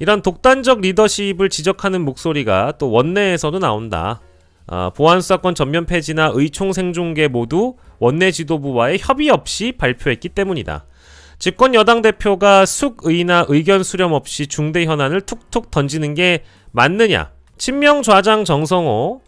이런 독단적 리더십을 지적하는 목소리가 또 원내에서도 나온다. 보안수사권 전면 폐지나 의총생중계 모두 원내 지도부와의 협의 없이 발표했기 때문이다. 집권 여당 대표가 숙의나 의견 수렴 없이 중대 현안을 툭툭 던지는 게 맞느냐? 친명 좌장 정성호,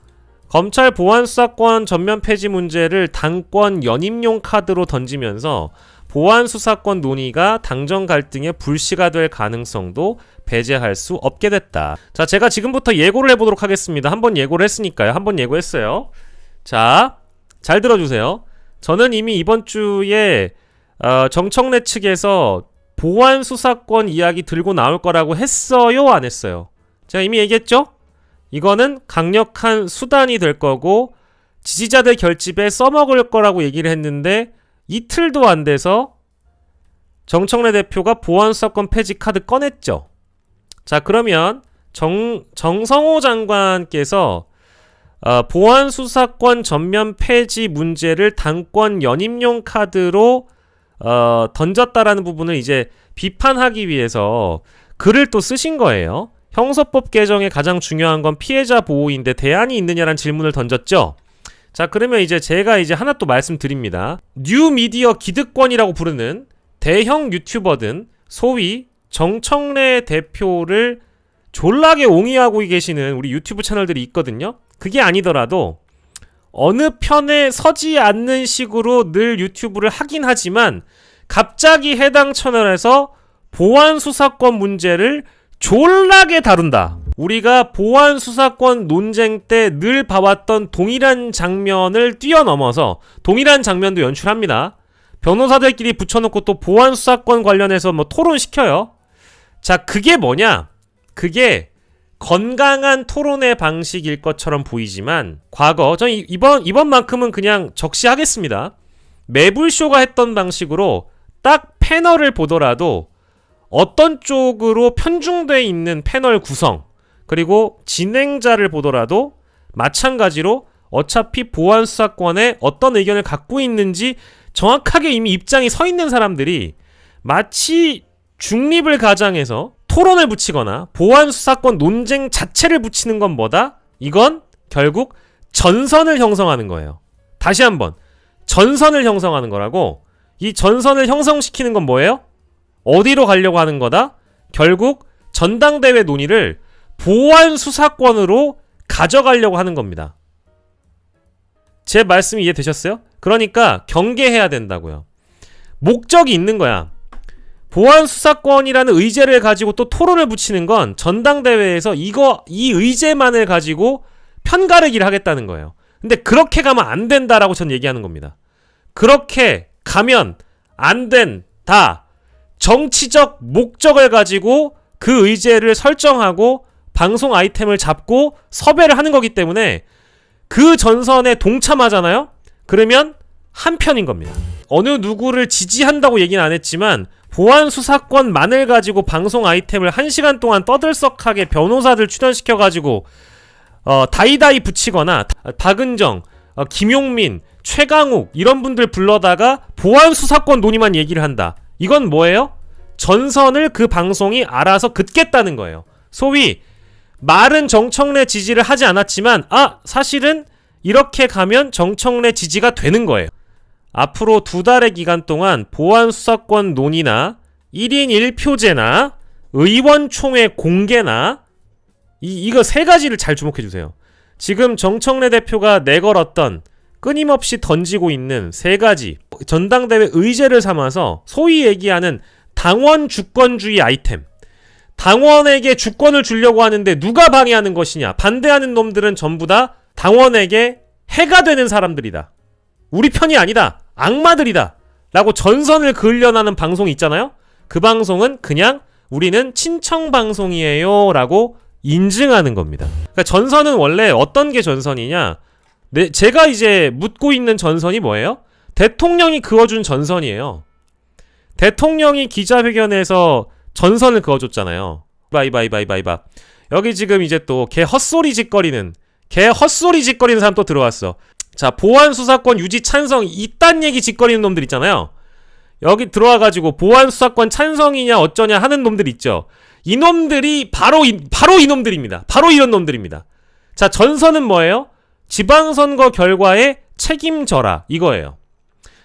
검찰 보안수사권 전면 폐지 문제를 당권 연임용 카드로 던지면서 보안수사권 논의가 당정 갈등의 불씨가 될 가능성도 배제할 수 없게 됐다. 자, 제가 지금부터 예고를 해보도록 하겠습니다. 한번 예고를 했으니까요. 한번 예고했어요. 자, 잘 들어주세요. 저는 이미 이번 주에 정청래 측에서 보안수사권 이야기 들고 나올 거라고 했어요? 안 했어요? 제가 이미 얘기했죠? 이거는 강력한 수단이 될 거고 지지자들 결집에 써먹을 거라고 얘기를 했는데 이틀도 안 돼서 정청래 대표가 보안수사권 폐지 카드 꺼냈죠. 자, 그러면 정성호 장관께서 보안수사권 전면 폐지 문제를 당권 연임용 카드로 던졌다라는 부분을 이제 비판하기 위해서 글을 또 쓰신 거예요. 형사법 개정의 가장 중요한 건 피해자 보호인데 대안이 있느냐라는 질문을 던졌죠. 자, 그러면 이제 제가 이제 하나 또 말씀드립니다. 뉴미디어 기득권이라고 부르는 대형 유튜버든 소위 정청래 대표를 졸라게 옹이하고 계시는 우리 유튜브 채널들이 있거든요. 그게 아니더라도 어느 편에 서지 않는 식으로 늘 유튜브를 하긴 하지만 갑자기 해당 채널에서 보안수사권 문제를 졸라게 다룬다. 우리가 보안수사권 논쟁 때 늘 봐왔던 동일한 장면을 뛰어넘어서 동일한 장면도 연출합니다. 변호사들끼리 붙여놓고 또 보안수사권 관련해서 뭐 토론시켜요. 자, 그게 뭐냐? 그게 건강한 토론의 방식일 것처럼 보이지만 과거, 전 이번만큼은 그냥 적시하겠습니다. 매불쇼가 했던 방식으로 딱 패널을 보더라도 어떤 쪽으로 편중돼 있는 패널 구성, 그리고 진행자를 보더라도 마찬가지로 어차피 보안수사권에 어떤 의견을 갖고 있는지 정확하게 이미 입장이 서 있는 사람들이 마치 중립을 가장해서 토론을 붙이거나 보안수사권 논쟁 자체를 붙이는 건 뭐다? 이건 결국 전선을 형성하는 거예요. 다시 한번, 전선을 형성하는 거라고. 이 전선을 형성시키는 건 뭐예요? 어디로 가려고 하는 거다? 결국 전당대회 논의를 보안수사권으로 가져가려고 하는 겁니다. 제 말씀이 이해되셨어요? 그러니까 경계해야 된다고요. 목적이 있는 거야. 보안수사권이라는 의제를 가지고 또 토론을 붙이는 건 전당대회에서 이 의제만을 가지고 편가르기를 하겠다는 거예요. 근데 그렇게 가면 안 된다라고 전 얘기하는 겁니다. 그렇게 가면 안 된다. 정치적 목적을 가지고 그 의제를 설정하고 방송 아이템을 잡고 섭외를 하는 거기 때문에 그 전선에 동참하잖아요? 그러면 한편인 겁니다. 어느 누구를 지지한다고 얘기는 안 했지만 보안수사권만을 가지고 방송 아이템을 1시간 동안 떠들썩하게 변호사들 출연시켜가지고 다이다이 붙이거나 박은정, 김용민, 최강욱 이런 분들 불러다가 보안수사권 논의만 얘기를 한다. 이건 뭐예요? 전선을 그 방송이 알아서 긋겠다는 거예요. 소위 말은 정청래 지지를 하지 않았지만 사실은 이렇게 가면 정청래 지지가 되는 거예요. 앞으로 2달의 기간 동안 보안수사권 논의나 1인 1표제나 의원총회 공개나 이거 3가지를 잘 주목해주세요. 지금 정청래 대표가 내걸었던 끊임없이 던지고 있는 3가지 전당대회 의제를 삼아서 소위 얘기하는 당원 주권주의 아이템. 당원에게 주권을 주려고 하는데 누가 방해하는 것이냐? 반대하는 놈들은 전부 다 당원에게 해가 되는 사람들이다. 우리 편이 아니다. 악마들이다. 라고 전선을 그으려는 방송이 있잖아요? 그 방송은 그냥 우리는 친청방송이에요 라고 인증하는 겁니다. 그러니까 전선은 원래 어떤 게 전선이냐? 제가 이제 묻고 있는 전선이 뭐예요? 대통령이 그어준 전선이에요. 대통령이 기자회견에서 전선을 그어줬잖아요. 바이바이바이바이바. 여기 지금 이제 또 개 헛소리 짓거리는 사람 또 들어왔어. 자, 보안수사권 유지 찬성 이딴 얘기 짓거리는 놈들 있잖아요. 여기 들어와가지고 보안수사권 찬성이냐 어쩌냐 하는 놈들 있죠. 이놈들이 바로 이놈들입니다. 바로 이런 놈들입니다. 자, 전선은 뭐예요? 지방선거 결과에 책임져라 이거예요.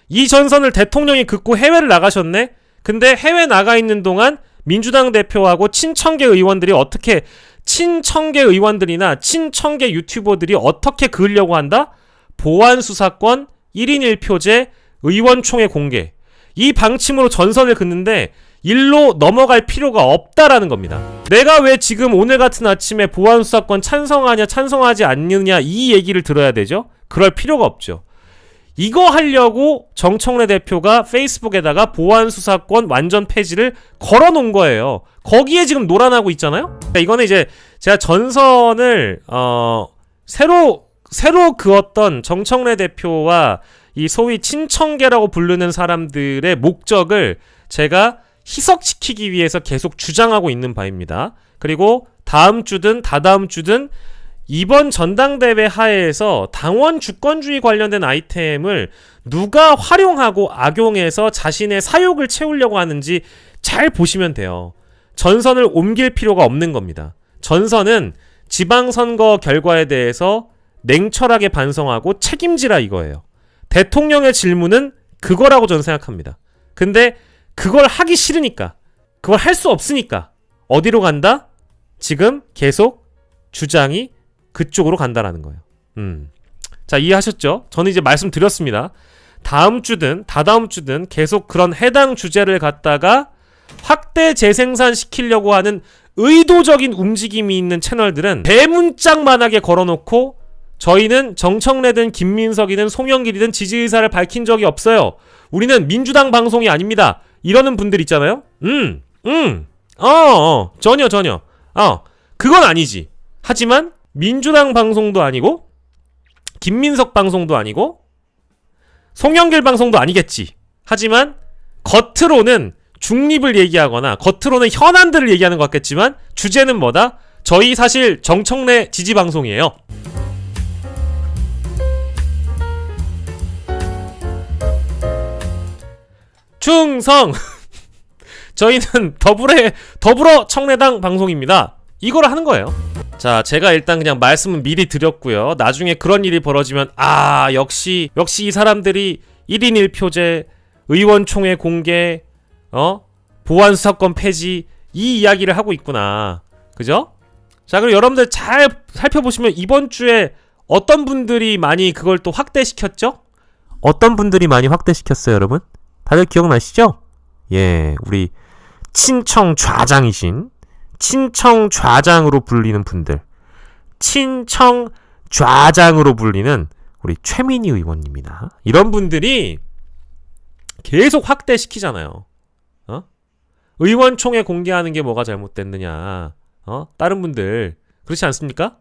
이 전선을 대통령이 긋고 해외를 나가셨네? 근데 해외 나가 있는 동안 민주당 대표하고 친청계 의원들이 어떻게, 친청계 의원들이나 친청계 유튜버들이 어떻게 그으려고 한다? 보안수사권 1인 1표제 의원총회 공개. 이 방침으로 전선을 긋는데 일로 넘어갈 필요가 없다라는 겁니다. 내가 왜 지금 오늘 같은 아침에 보안수사권 찬성하냐 찬성하지 않느냐 이 얘기를 들어야 되죠? 그럴 필요가 없죠. 이거 하려고 정청래 대표가 페이스북에다가 보안수사권 완전 폐지를 걸어놓은 거예요. 거기에 지금 노란하고 있잖아요? 그러니까 이거는 이제 제가 전선을 새로 그었던 정청래 대표와 이 소위 친청계라고 부르는 사람들의 목적을 제가 희석시키기 위해서 계속 주장하고 있는 바입니다. 그리고 다음 주든 다다음 주든 이번 전당대회 하에서 당원 주권주의 관련된 아이템을 누가 활용하고 악용해서 자신의 사욕을 채우려고 하는지 잘 보시면 돼요. 전선을 옮길 필요가 없는 겁니다. 전선은 지방선거 결과에 대해서 냉철하게 반성하고 책임지라 이거예요. 대통령의 질문은 그거라고 저는 생각합니다. 근데 그걸 하기 싫으니까, 그걸 할 수 없으니까 어디로 간다? 지금 계속 주장이 그쪽으로 간다라는 거예요. 자, 이해하셨죠? 저는 이제 말씀드렸습니다. 다음 주든 다다음 주든 계속 그런 해당 주제를 갖다가 확대 재생산시키려고 하는 의도적인 움직임이 있는 채널들은 대문짝만하게 걸어놓고 저희는 정청래든 김민석이든 송영길이든 지지의사를 밝힌 적이 없어요. 우리는 민주당 방송이 아닙니다. 이러는 분들 있잖아요. 전혀. 그건 아니지. 하지만 민주당 방송도 아니고 김민석 방송도 아니고 송영길 방송도 아니겠지. 하지만 겉으로는 중립을 얘기하거나 겉으로는 현안들을 얘기하는 것 같겠지만 주제는 뭐다? 저희 사실 정청래 지지 방송이에요. 충성! 저희는 더불어 청래당 방송입니다. 이걸 하는 거예요. 자, 제가 일단 그냥 말씀은 미리 드렸고요. 나중에 그런 일이 벌어지면 역시 이 사람들이 1인 1표제, 의원총회 공개, 보안수사권 폐지 이 이야기를 하고 있구나. 그죠? 자, 그럼 여러분들 잘 살펴보시면 이번 주에 어떤 분들이 많이 그걸 또 확대시켰죠? 어떤 분들이 많이 확대시켰어요, 여러분? 다들 기억나시죠? 예, 우리 친청 좌장이신, 친청 좌장으로 불리는 분들, 친청 좌장으로 불리는 우리 최민희 의원님이나 이런 분들이 계속 확대시키잖아요. 의원총회 공개하는 게 뭐가 잘못됐느냐. 다른 분들 그렇지 않습니까?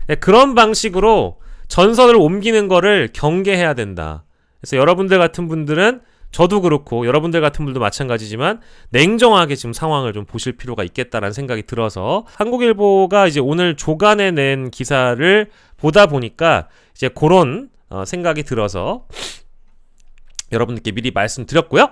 네, 그런 방식으로 전선을 옮기는 거를 경계해야 된다. 그래서 여러분들 같은 분들은, 저도 그렇고 여러분들 같은 분들도 마찬가지지만 냉정하게 지금 상황을 좀 보실 필요가 있겠다라는 생각이 들어서 한국일보가 이제 오늘 조간에 낸 기사를 보다 보니까 이제 그런 생각이 들어서 여러분들께 미리 말씀드렸고요.